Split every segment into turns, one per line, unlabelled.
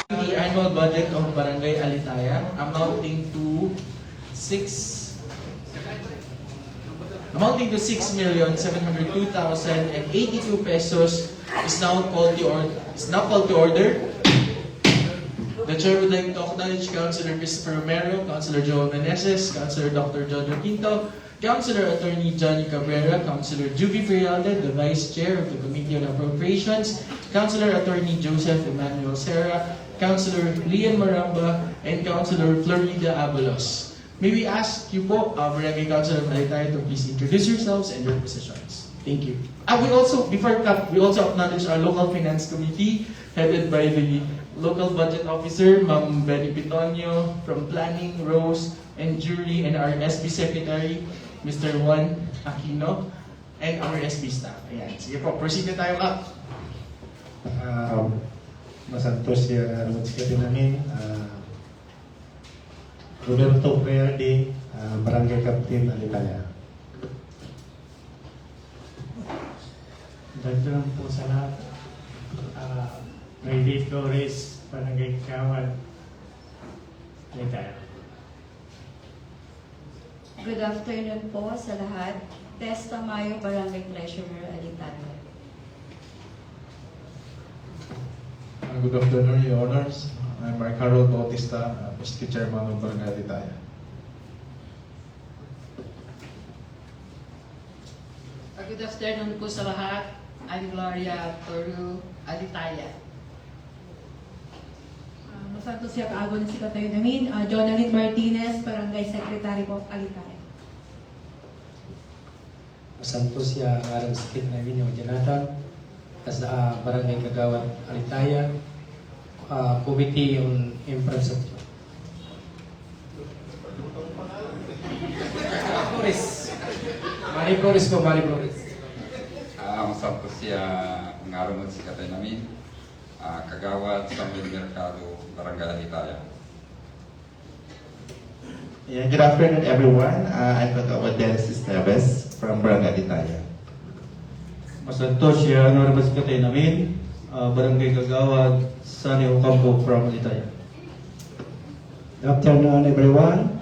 The annual budget of Barangay Alitaya amounting to 6,702,082 pesos is now called to order. The Chair would like to acknowledge Councilor Christopher Romero, Councilor Joel Meneses, Councilor Dr. Jojo Quinto, Councilor Attorney Johnny Cabrera, Councilor Juby Frialde, the Vice Chair of the Committee on Appropriations, Councilor Attorney Joseph Emmanuel Serra, Councilor Lian Maramba, and Councilor Florida Abalos. May we ask you po, Barangay Councilor Alitaya, to please introduce yourselves and your positions. Thank you. We also acknowledge our local finance committee, headed by the local budget officer, Ma'am Benny Pitonio, from planning, Rose, and jury, and our SB secretary, Mr. Juan Aquino, and our SB staff. Ayan. Sige po, proceed na tayo up.
Masantos yung sikapin namin. Roberto Priardi, Barangay Captain Alitaya.
Dito lang po sa lahat. Ray Flores, Barangay Kawal, Alitaya.
Good afternoon po sa lahat. Testa Mayo, Barangay Treasurer, Alitaya.
Good afternoon, Your Honors. I'm Mark Harold Bautista, Mr. Chairman of Barangay Alitaya.
Good afternoon po sa lahat. I'm Gloria Toru, Alitaya.
Masantos siya kaago na si Katayo namin. Jonalyn Martinez, Barangay Secretary po, Alitaya.
Masantos siya aram sakit namin yung Jonathan. Sa Barangay Kagawad, Alitaya. Committee on Infrastructure. Mari Flores po, Mari Flores.
Masantos siya ngaron at sikatay namin. Kagawad sa Mercado, Barangay Alitaya.
Yeah, good afternoon, everyone. I'm Kagawad Dennis Esteves from Barangay Alitaya.
Masantos siya ngaron at sikatay namin. Barangay Kagawad, Sunny Ocampo from Alitaya.
Good afternoon, everyone.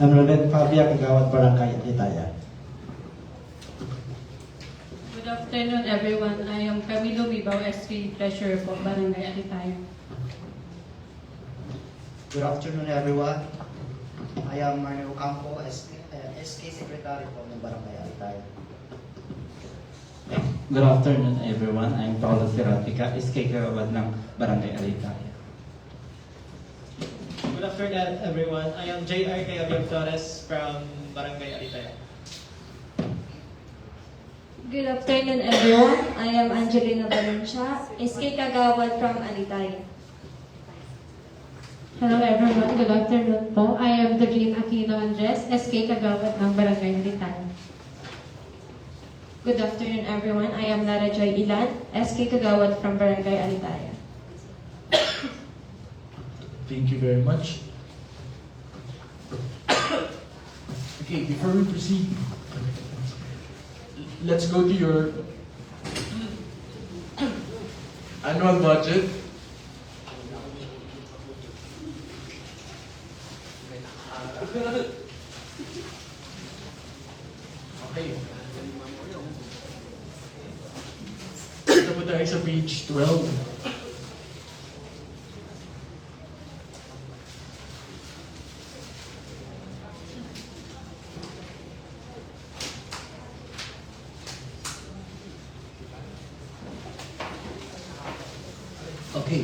I'm Rodet Fabia, Kagawad Barangay Alitaya.
Good afternoon, everyone. I am Camilo Mibaw, SK Treasurer po, Barangay Alitaya.
Good afternoon, everyone. I am Marnel Ocampo, SK Secretary po ng Barangay Alitaya.
Good afternoon, everyone. I'm Paulo Serapica, SK Kagawad ng Barangay Alitaya.
Good afternoon, everyone. I am J.R. Gabriel Flores from Barangay Alitaya.
Good afternoon, everyone. I am Angelina Valencia, SK Kagawad from Alitaya.
Hello, everyone. Good afternoon po. I am Doreen Aquino Andres, SK Kagawad ng Barangay Alitaya.
Good afternoon, everyone. I am Lara Joy Ilan, SK Kagawad from Barangay Alitaya.
Thank you very much. Okay, before we proceed, let's go to your annual budget. Okay. Ito po tayo sa page 12. Okay.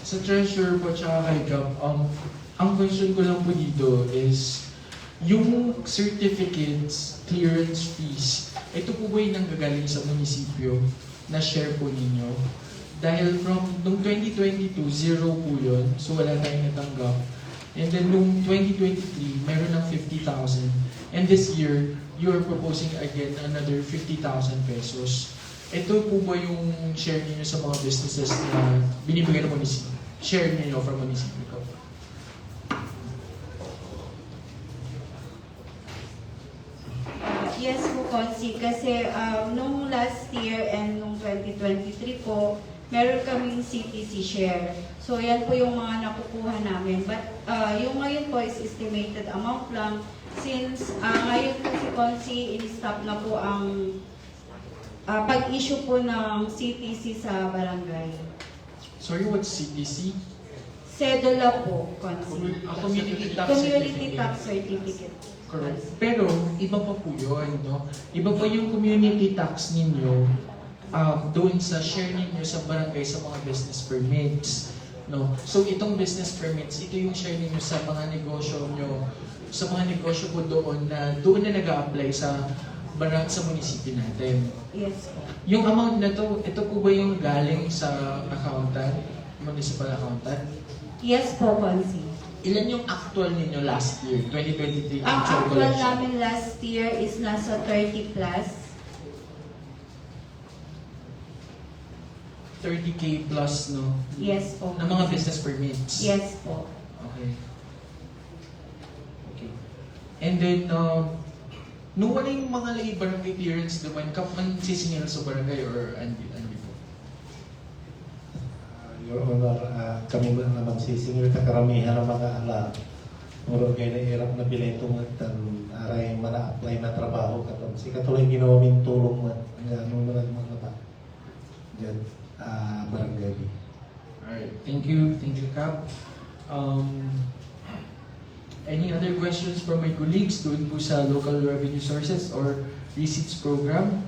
Sa treasurer po tsaka kay Gab, ang question ko lang po dito is, yung certificates, clearance fees, ito po ba yung nanggagaling sa munisipyo na share po ninyo? Dahil from nung 2022, zero po yun, so wala tayong natanggap. And then nung 2023, meron ng 50,000. And this year, you are proposing again another 50,000 pesos. Ito po ba yung share niyo sa mga businesses na binibigay ng munisipyo? Share niyo from munisipyo ko?
Yes po, Consi, kasi nung last year and nung
2023 po, meron kaming CTC share. So yan po yung mga nakukuha namin. But yung ngayon po is estimated amount lang since ngayon po si Consi in-stop na po ang pag-issue po ng CTC sa barangay.
Sorry, what's CTC?
Sedula po, Consi.
Community Tax
Community
Certificate.
Tax Certificate.
Correct. Pero, iba pa po yun, no? Iba pa yung community tax ninyo doon sa share ninyo sa barangay sa mga business permits. No? So, itong business permits, ito yung share ninyo sa mga negosyo nyo, sa mga negosyo po doon na nag-a-apply sa munisipyo natin.
Yes po.
Yung amount na to, ito po ba yung galing sa accountant, municipal accountant?
Yes po, Consi.
Ilan yung actual ninyo last year, 2023
Ang
actual
actual
collection?
namin last year is nasa 30 plus.
30K plus, no?
Yes po.
Na mga business permits?
Yes po.
Okay. Okay. And then, nung wala yung mga lay barangay clearance naman, man sisingil sa barangay or andi po?
Your Honor, kami naman sisingil ka karamihan ng mga ala. Muro kayo na hirap na biletong at aray mana-apply na trabaho katon. Si katuloy ginawa min tulong mo. Ano na mga ba? Diyan, barangay.
Alright, thank you, Cap. Any other questions from my colleagues doon po sa local revenue sources or receipts program?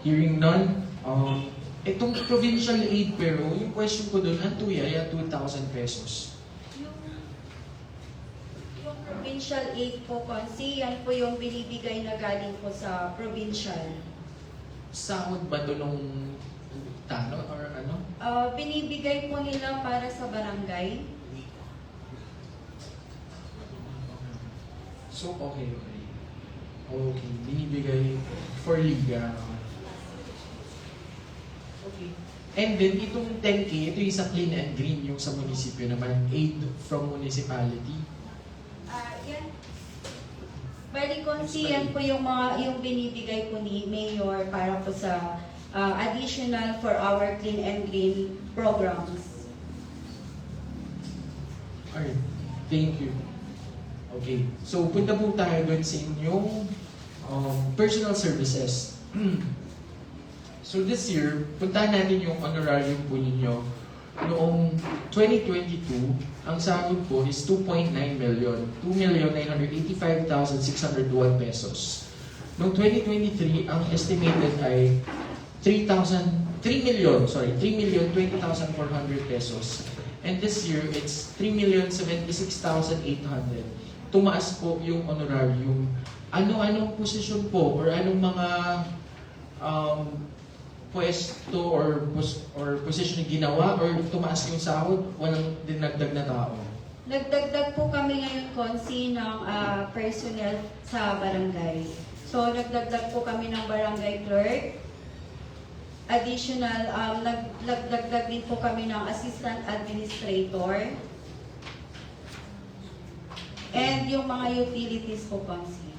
Hearing none. Itong provincial aid pero, yung question ko doon, ang tuyaya, 2,000 pesos.
Yung provincial aid po, Consi, yan po yung binibigay na galing po sa provincial.
Sahod ba doon nung tano or ano?
Binibigay po nila para sa barangay.
So, okay. Okay, binibigay for liga. Okay. And then, itong 10K, ito yung sa clean and green, yung sa munisipyo naman, aid from municipality.
Yan. Bali, Consi, yan po yung binibigay po ni Mayor para po sa additional for our clean and green programs.
Alright, thank you. Okay, so punta po tayo doon sa inyong personal services. So this year, puntahan natin yung honorarium po ninyo. Noong 2022, ang sahod po is 2.9 million. 2,985,601 pesos. Noong 2023, ang estimated ay 3,020,400 pesos. And this year, it's 3,076,800. Tumaas po yung honorarium. Ano-anong posisyon po or anong mga pwesto or position na ginawa or tumaas yung sahod, walang dinagdag na tao?
Nagdagdag po kami ngayon, Consi, ng personnel sa barangay. So, nagdagdag po kami ng barangay clerk. Additional, nagdagdag din po kami ng assistant administrator. And yung mga utilities po, Consi.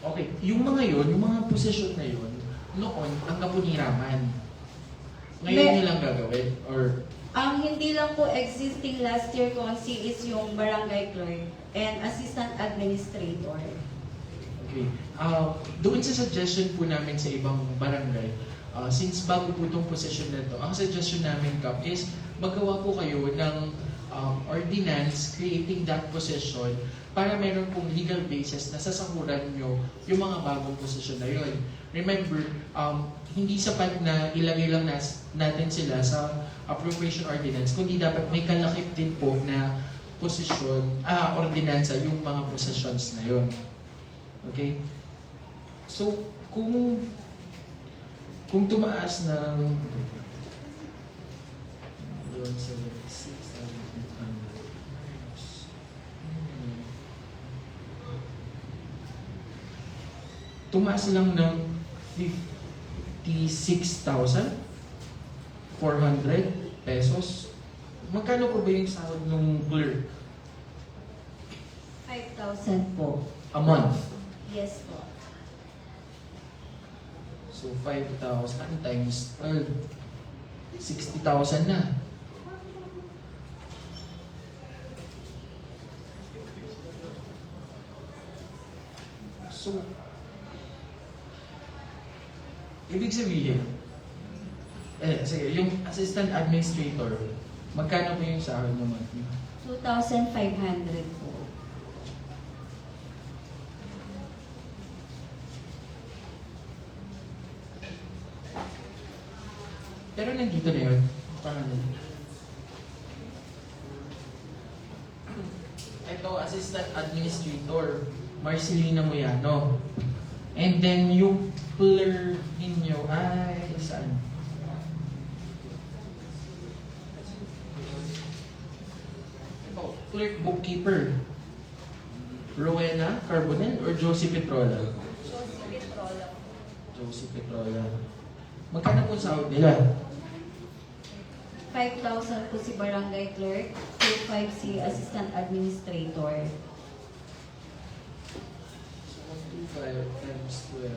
Okay, yung mga yun, yung mga posisyon na yun, noon, ang kapuniraman. Ngayon nyo lang gagawin? Or
Ang hindi lang po existing last year, Consi, is yung barangay clerk and assistant administrator.
okay. Doon sa suggestion po namin sa ibang barangay, since bago po itong posisyon na ito, ang suggestion namin, Kap, is magawa po kayo ng ordinance creating that position para meron pong legal basis na sasahuran nyo yung mga bagong posisyon na yun. Remember, hindi sapat na ilagay lang natin sila sa appropriation ordinance, kundi dapat may kalakip din po na posisyon, ordinansa yung mga positions na yun. Okay? So, kung tumaas ng tumaas lang ng 56,400 pesos. Magkano po ba yung sahod ng clerk?
5,000 po.
A month?
Yes po.
So 5,000 times 12, 60,000 na. So, ibig sabihin, sige, yung assistant administrator, magkano po yung sahod niyo monthly?
2,500 po.
Pero nandito na yun. Parang ito, assistant administrator, Marcelina Moyano. And then yung clerk ninyo ay saan? Ito, clerk bookkeeper. Rowena Carbonell or Josie Petrola?
Josie Petrola.
Josie Petrola. Magkano po sahod nila?
5,000 po si barangay clerk, 2,500 si assistant administrator.
So, 2,500 times 12.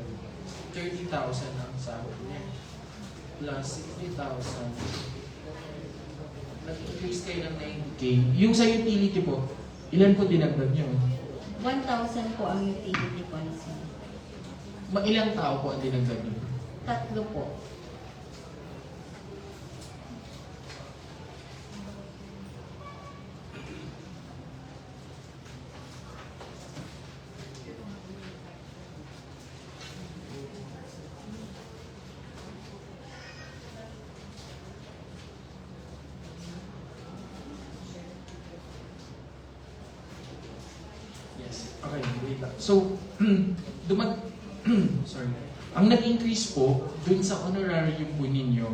30,000 ang sahod niya. Plus 60,000. Nag-increase kayo ng 90K. Yung sa utility po, ilan po dinagdag nyo?
1,000 po ang utility policy.
Ilang tao po ang dinagdag nyo?
3 po.
Yes. Okay, wait lang. So, sorry. Ang nag-increase po dun sa honorarium po ninyo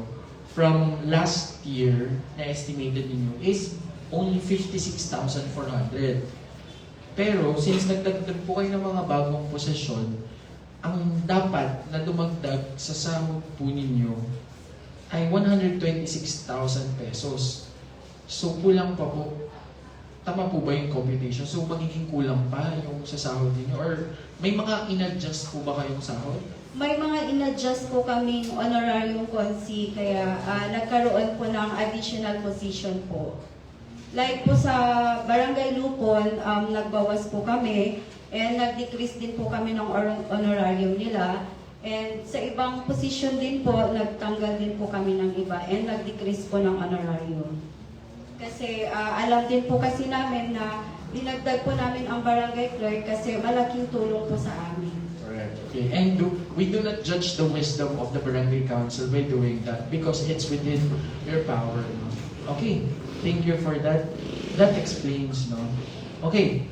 from last year na estimated ninyo is only 56,400. Pero since nagdagdag po kayo ng mga bagong posisyon, ang dapat na dumagdag sa sahod po ninyo ay 126,000 pesos. So kulang pa po. Tama po ba yung computation? So magiging kulang pa yung sa sahod ninyo? Or may mga in-adjust po ba kayong sahod?
May mga in-adjust po kaming honorarium consi, kaya nagkaroon po ng additional position po. Like po sa Barangay Lupon, nagbawas po kami, and nag-decrease din po kami ng honorarium nila. And sa ibang position din po, nagtanggal din po kami ng iba, and nag-decrease po ng honorarium. Kasi alam din po kasi namin na dinagdag po namin ang barangay clerk kasi malaking tulong po sa amin.
Correct. Okay. And we do not judge the wisdom of the barangay council by doing that because it's within your power. No? Okay. Thank you for that. That explains, no? Okay.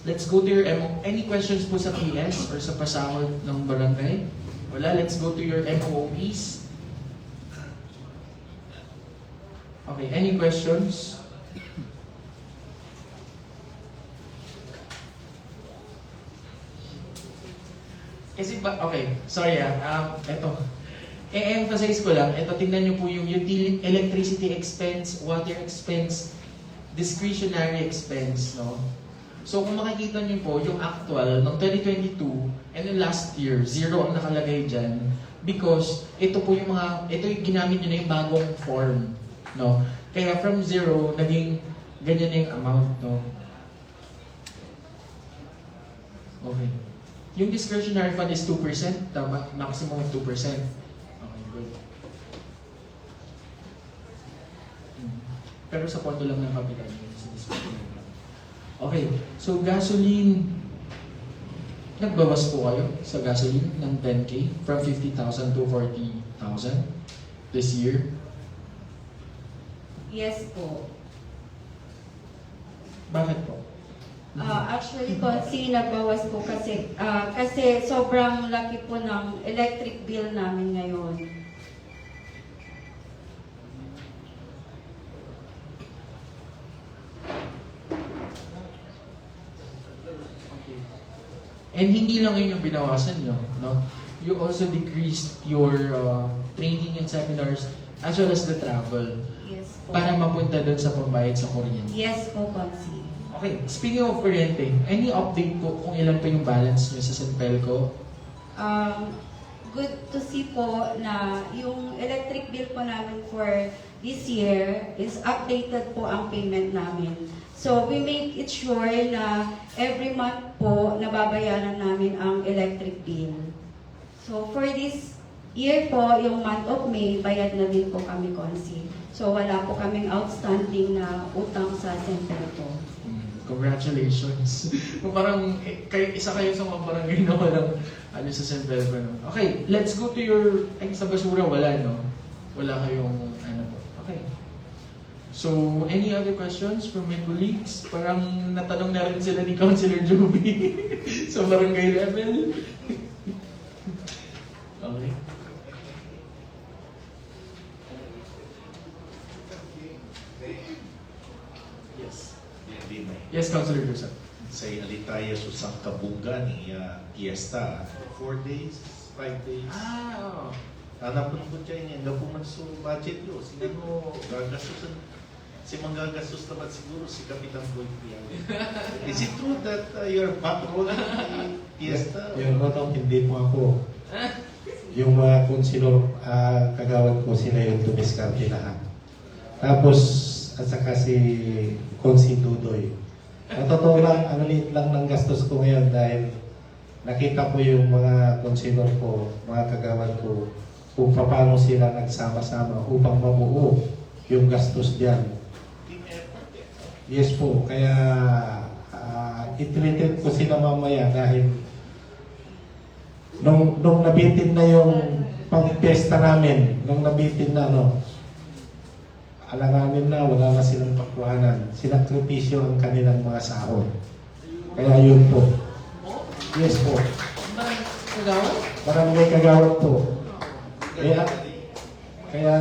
Let's go to your MO. Any questions po sa PS or sa pasahod ng barangay? Wala. Let's go to your MOOPs. Okay. Any questions? Kasi ba, okay, sorry eto. I-emphasize ko lang, eto tingnan nyo po yung utility, electricity expense, water expense, discretionary expense, no? So kung makikita nyo po, yung actual ng 2022 and yung last year, 0 ang nakalagay dyan because ito po yung mga, ito yung ginamit nyo na yung bagong form, no? Kaya from 0, naging ganyan na yung amount, no? Okay. Yung discretionary fund is 2%, tama? Maximum of 2%. Okay, good. Pero sa pondo lang ng kapital yun sa discretionary fund. Okay, so gasoline, nagbawas po kayo sa gasoline ng 10K from 50,000 to 40,000 this year?
Yes po.
Bakit po?
Actually, Consi, nagbawas po kasi sobrang laki po ng electric bill namin ngayon.
And hindi lang yun yung binawasan nyo, no? You also decreased your training and seminars as well as the travel.
Yes po.
Para mapunta doon sa pambayad sa kuryente.
Yes po, Consi.
Okay, speaking of kuryente, any update po kung ilan pa yung balance nyo sa Sanpelco?
good to see po na yung electric bill po namin for this year is updated po ang payment namin. So we make it sure na every month po nababayaran namin ang electric bill. So for this year po, yung month of May, bayad na din po kami, Consi. So wala po kaming outstanding na utang sa center po.
Congratulations. Parang isa kayo sa mga barangay na walang sa San Pedro. No? Okay, let's go to your... Ay, sa basura wala, no? Wala kayong po. Okay. So, any other questions from my colleagues? Parang natanong na rin sila ni Councilor Joby sa barangay level. Okay. Yes, Councilor Joseph.
Sa Alitaya susang kabunga ni Fiesta 4 days, 5 days.
Oo.
Anak po ko dyan yan, gapungan sa budget yun. Sino gagastusan? Si manggagastos naman siguro si Kapitan Boy Piawe. Is it true that you're back-rolling the Fiesta? Yung hindi po ako. Yung mga konsilor kagawad ko, sila yung tumiskarte lahat. Tapos, at saka si Konsi Dudoy. Ang totoo lang, ang liit lang ng gastos ko ngayon dahil nakita ko yung mga konsilor ko, mga kagawad ko, kung paano sila nagsama-sama upang mabuo yung gastos diyan. Yes po, kaya itreated ko sila mamaya dahil nung nabitin na yung pang-pesta namin, nung nabitin na alanganin na, wala na silang pagkuhanan. Sinakripisyo ang kanilang mga sahod. Kaya yun po. Yes po.
Kagawad?
Barangay Kagawad po. Kaya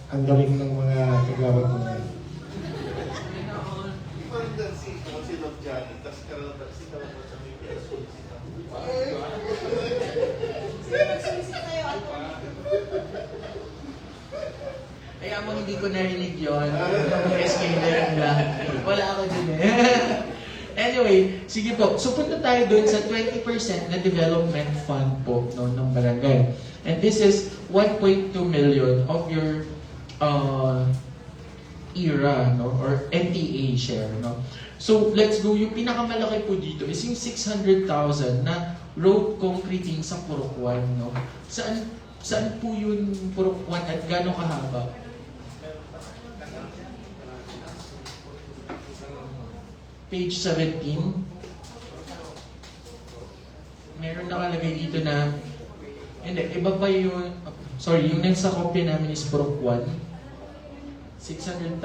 ang galing ng mga kagawad ko ngayon.
Kaya mo hindi ko narinig yun. SK na lang. Wala ako dun eh. Anyway, sige po. So punta tayo dun sa 20% na development fund po ng barangay. And this is 1.2 million of your ERA or NTA share. So let's go. Yung pinakamalaki po dito is yung 600,000 na road concreting sa Purokwan. Saan po yun Purokwan at gano'ng kahaba? Page 17. Meron nakalagay dito na hindi, iba pa yung yung nasa kopya namin is Purok 1. 600,000.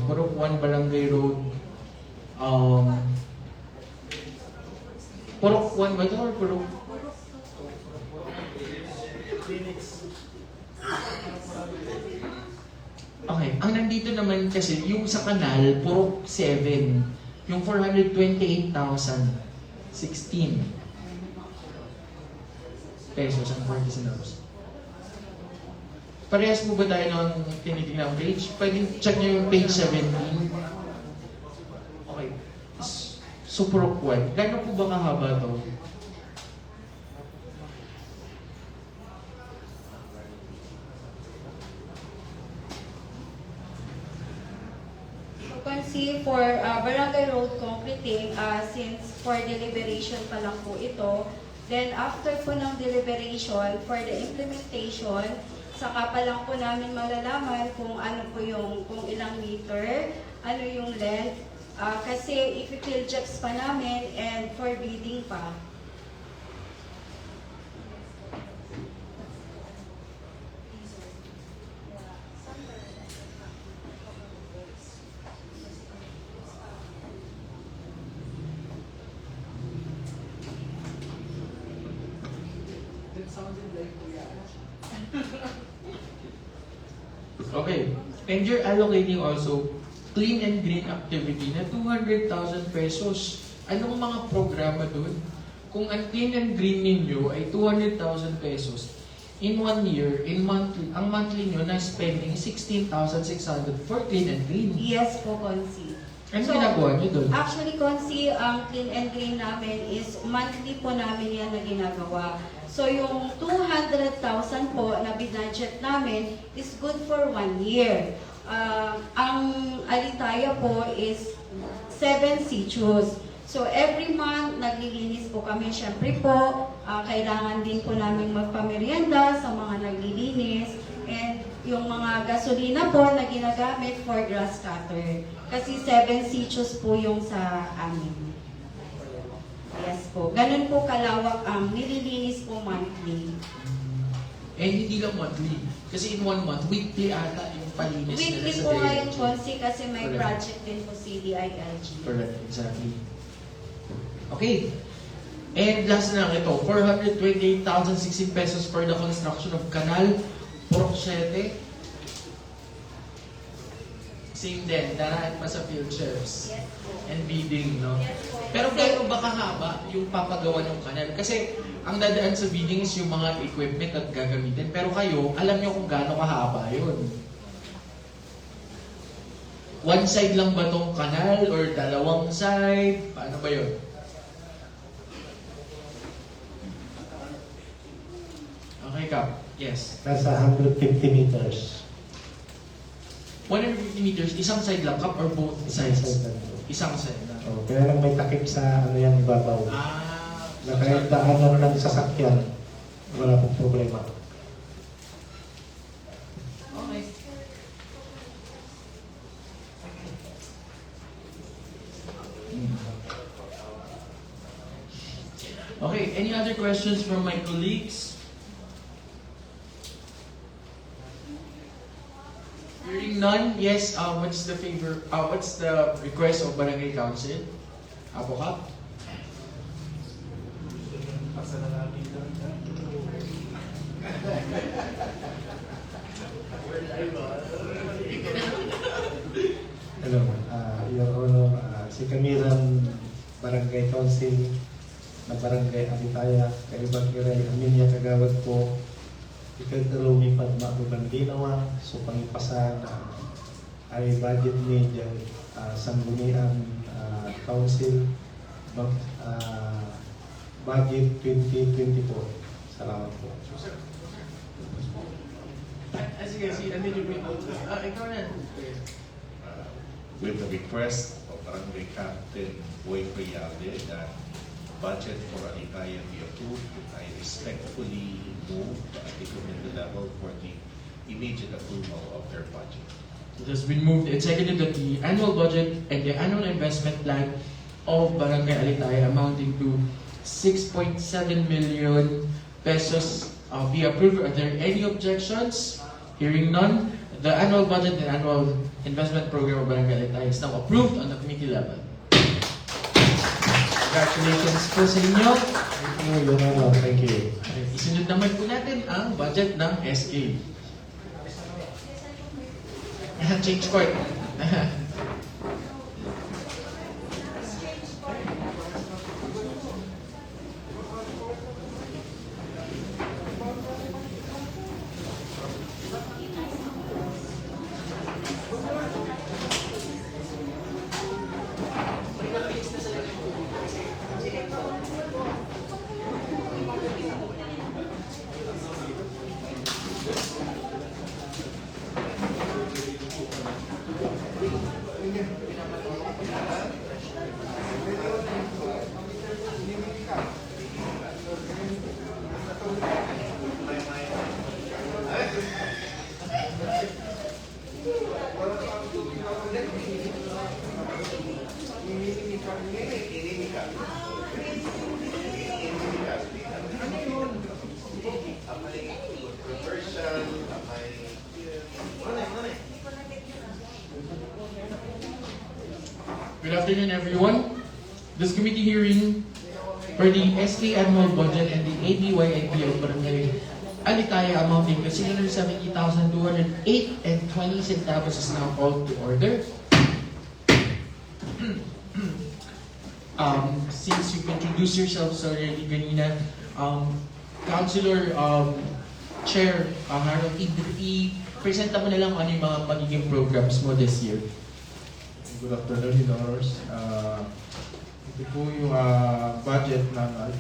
Purok 1 Barangay Road. Purok 1 ba ito or Purok? Okay, ang nandito naman kasi yung sa kanal, Purok 7. Yung 428,016 pesos ang 40 centavos. Parehas mo ba tayo ng tinitingnan page? Pwede check nyo yung page 17. Okay. So, Purok 1. Gano'n po ba kahaba to?
See, for Barangay Road Concreting, since for deliberation pa lang po ito, then after po ng deliberation, for the implementation, saka pa lang po namin malalaman kung ano po yung, kung ilang meter, ano yung length, kasi i-fill jobs pa namin and for bidding pa.
Okay. And you're allocating also clean and green activity na 200,000 pesos. Anong mga programa doon? Kung ang clean and green ninyo ay 200,000 pesos, in 1 year, ang monthly nyo na spending 16,600 for clean and green.
Yes po, Consi.
Ano ginagawa niyo doon?
Actually, Konsi, ang clean and green namin is monthly po namin yan na ginagawa. So, yung 200,000 po na binudget namin is good for 1 year. Ang Alitaya po is 7 situs. So, every month, naglilinis po kami. Siyempre po, kailangan din po namin magpamerienda sa mga naglilinis. And yung mga gasolina po na ginagamit for grass cutter. Kasi 7 situs po yung sa amin. Yes po. Ganun po kalawak ang nililinis po monthly.
Eh, hindi lang monthly. Kasi in 1 month, weekly ata yung palinis nila
Weekly
sa
po ngayon,
drainage.
Konsi, kasi may
Correct.
project din po si DILG.
Correct, exactly. Okay. And last na lang ito, 428,016 pesos for the construction of Canal Purok 7. Same din, daraan pa sa field chefs and bidding, no? Pero gano'n ba kahaba yung papagawa ng kanal? Kasi ang dadaan sa bidding is yung mga equipment at gagamitin. Pero kayo, alam nyo kung gano'n kahaba yun. One side lang ba tong kanal or dalawang side? Paano ba yun? Okay, Kap. Yes.
Nasa 150 meters.
150 meters, isang side lang, Kap, or both sides? Isang side lang.
Oh, kaya lang may takip sa ano yan, ibabaw. Na kahit daanan ng sasakyan, wala pong problema.
Okay. Okay, any other questions from my colleagues? Hearing none, yes, what's the request of Barangay Council? Apo Kap?
Hello, Your Honor, si Kamiran Barangay Council na Barangay Alitaya, Kaibang Kiray, Aminya Kagawad po, ikagdarumi Padma Ubandinawa, so pangipasan ay budget ni Sangguniang Council budget 2024. Salamat po.
Sige, ikaw na.
With the request of Barangay Captain Boy Prialde that budget for Alitaya be approved, I respectfully move at the committee level for the immediate approval of their budget.
It has been moved and seconded that the annual budget and the annual investment plan of Barangay Alitaya amounting to 6.7 million pesos be approved. Are there any objections? Hearing none, the annual budget and annual investment program of Barangay Alitaya is now approved on the committee level. Congratulations po sa inyo.
Thank you, Your Honor. Thank you.
Isunod naman po natin ang budget ng SK. Change court. Good afternoon, everyone. This committee hearing for the SK annual budget and the ABYIP of Barangay Alitaya amounting to 670,208 and 20 centavos is now called to order. Since you've introduced yourselves already kanina, Councilor Chair Harold, i-presenta mo na lang ano yung mga magiging programs mo this year.
Good afternoon, Your Honors. Ito po yung budget ng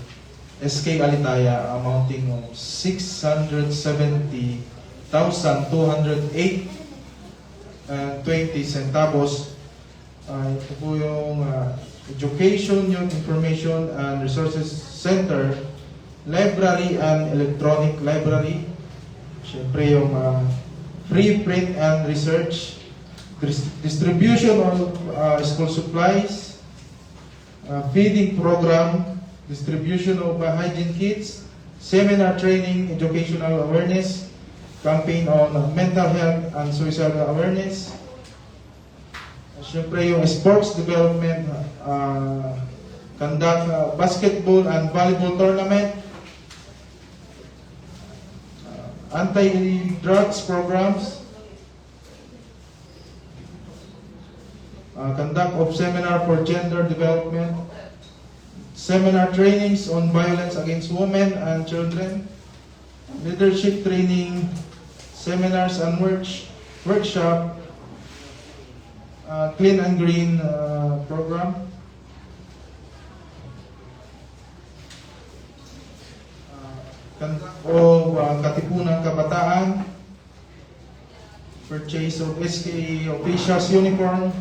SK Alitaya amounting of 670,208.20 centavos. Ito po yung Education, Youth Information and Resources Center, Library and Electronic Library. Siyempre yung free print and research, distribution of school supplies, feeding program, distribution of hygiene kits, seminar training, educational awareness, campaign on mental health and suicidal awareness. Siyempre yung sports development, conduct basketball and volleyball tournament, anti-drugs programs, conduct of seminar for gender development, seminar trainings on violence against women and children, leadership training, seminars and workshop, clean and green program, Katipunang Kabataan, purchase of SK officials uniform,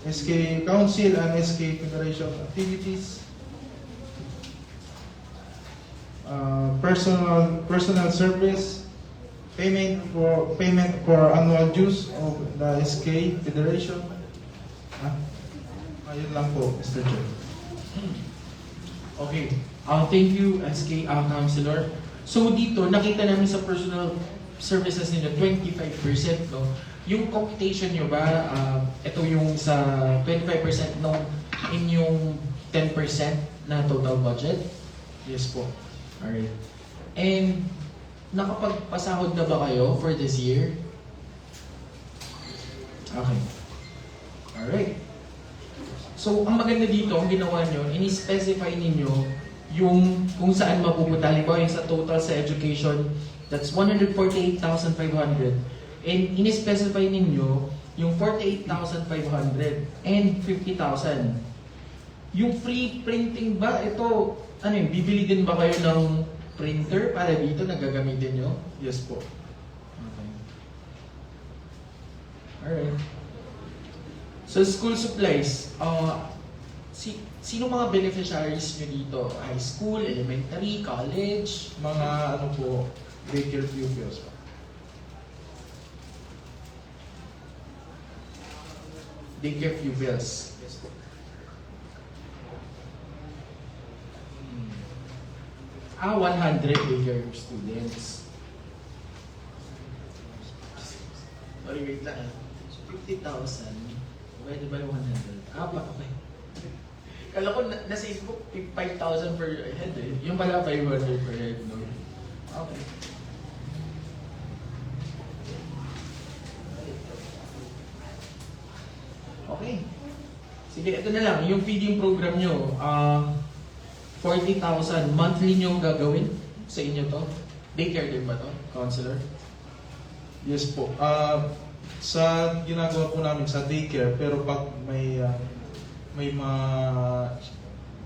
SK Council and SK Federation activities, personal service, payment for annual dues of the SK Federation. Ayun lang po, Mr. Chair.
Okay. Thank you, SK Councilor. So dito, nakita namin sa personal services ninyo, 25%, no? Yung computation nyo ba, ito yung sa 25% ng inyong 10% na total budget?
Yes po.
Alright. And nakapagpasahod na ba kayo for this year? Okay. Alright. So, ang maganda dito, ang ginawa nyo, ini-specify ninyo yung kung saan mapupunta. Halimbawa, yung sa total sa education, that's 148,500. And ini-specify ninyo yung 48,500 and 50,000. Yung free printing ba, ito, ano yun, bibili din ba kayo ng printer para dito na gagamitin nyo?
Yes po.
Okay. Alright. So, school supplies, sino mga beneficiaries nyo dito? High school, elementary, college?
Mga ano po, daycare pupils po.
Daycare pupils.
Yes po.
100 daycare students. Sorry, wait lang. 50,000 divided by 100. Okay. Kala ko nasa Facebook, 5,000 per head eh. Yung pala 500 per head, no? Okay. Okay. Sige, ito na lang. Yung feeding program nyo, 40,000 monthly nyo gagawin sa inyo to? Daycare din ba to, counselor?
Yes po. Sa ginagawa po namin sa daycare, pero pag may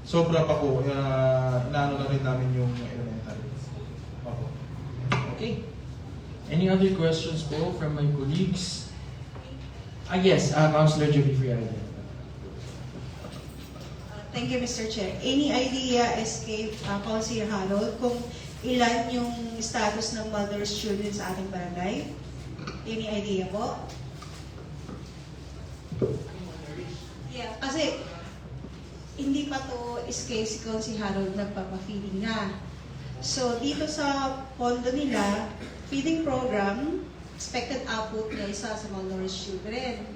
sobra pa po, inaano na rin namin yung elementary.
Okay. Any other questions po from my colleagues? Yes, Councilor Judy Friada.
Thank you, Mr. Chair. Any idea, SK Councilor Harold, kung ilan yung status ng mother's children sa ating barangay? Any idea po? Yeah, kasi hindi pa to SK si Councilor Harold nagpapa-feeding na. So, dito sa pondo nila, feeding program, expected output na isa sa malnourished children.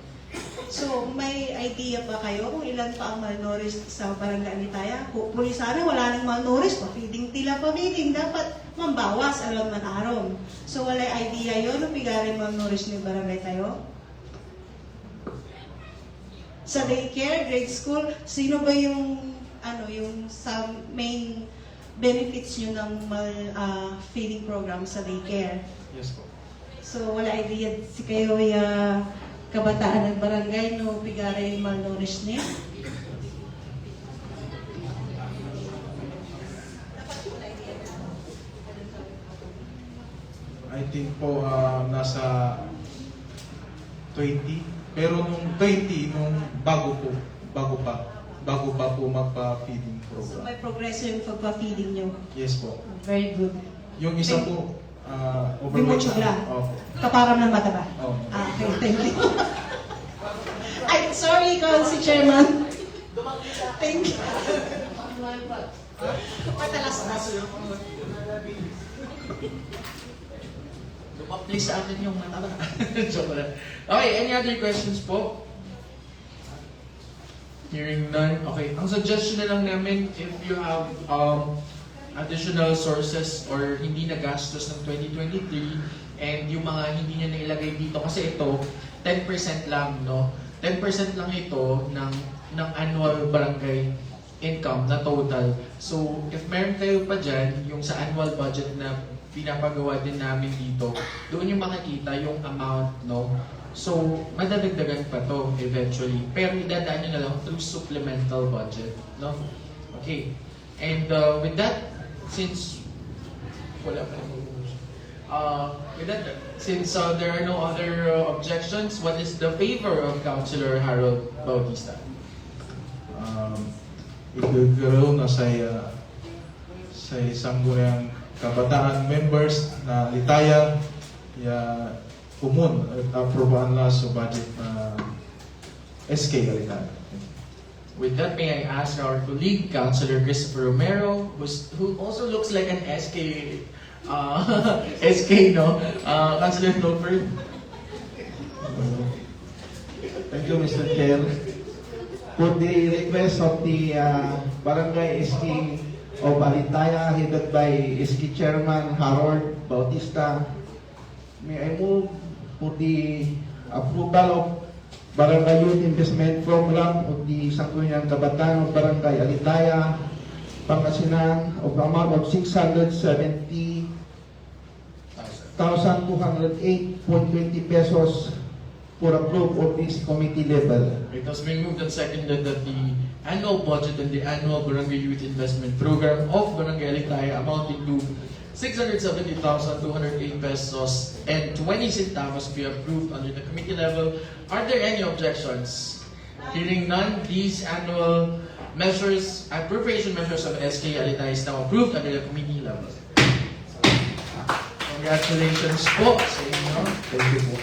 So, may idea ba kayo kung ilan pa ang malnourished sa Barangay Alitaya? Hopefully sana wala nang malnourished, pa-feeding tila pa-feeding, dapat mambawas alam man arom. So, wala idea yun nung bigaling malnourished ng barangay tayo? Sa daycare, grade school, sino ba yung sa main benefits nyo ng feeding program sa daycare?
Yes po.
So, wala idea si kayo kabataan ng barangay no pigare malnourished ni.
I think po nasa 20. Pero nung 20, nung bago pa po magpa-feeding
So
program.
may progreso yung pagpa-feeding nyo.
Yes po.
Very good.
Yung isa po, overweight.
Bimutsuga.
Opo.
Kaparam ng mataba.
Oh.
Okay, thank you. Ay, sorry, si Chairman. Thank you. Matalas na.
Please sa akin yung mataba. Joke lang. Okay, any other questions po? Hearing none. Okay, ang suggestion na lang namin, if you have additional sources or hindi nagastos ng 2023 and yung mga hindi nyo nailagay dito, kasi ito, 10% lang, no? 10% lang ito ng annual barangay income na total. So, if meron kayo pa dyan, yung sa annual budget na pinapagawa din namin dito, doon yung makikita yung amount, no? So, madadagdagan pa to eventually. Pero idadaan nyo na lang through supplemental budget, no? Okay. And with that, since wala pa since there are no other objections, what is the favor of Councilor Harold Bautista?
Igagaro na sa sangguniang kabataan members na litaya ya kumun at aprobahan la sa budget na SK Alitaya.
With that, may I ask our colleague, Councilor Christopher Romero, who also looks like an SK, SK, no? Councilor Milford.
Thank you, Mr. Chair. For the request of the Barangay SK of Alitaya, headed by SK Chairman Harold Bautista, may I move for the approval of Barangay Youth Investment Program of the Sangguniang Kabataan of Barangay Alitaya, Pangasinan, of the amount of 670,208.20 pesos for approve of this committee level.
It has been moved and seconded that the annual budget and the annual Barangay Youth Investment Program of Barangay Alitaya amounting to 670,208 pesos and 20 centavos be approved under the committee level. Are there any objections? Hearing none, these annual measures, appropriation measures of SK Alitaya is now approved under the committee level. Congratulations po sa inyo.
Thank you po.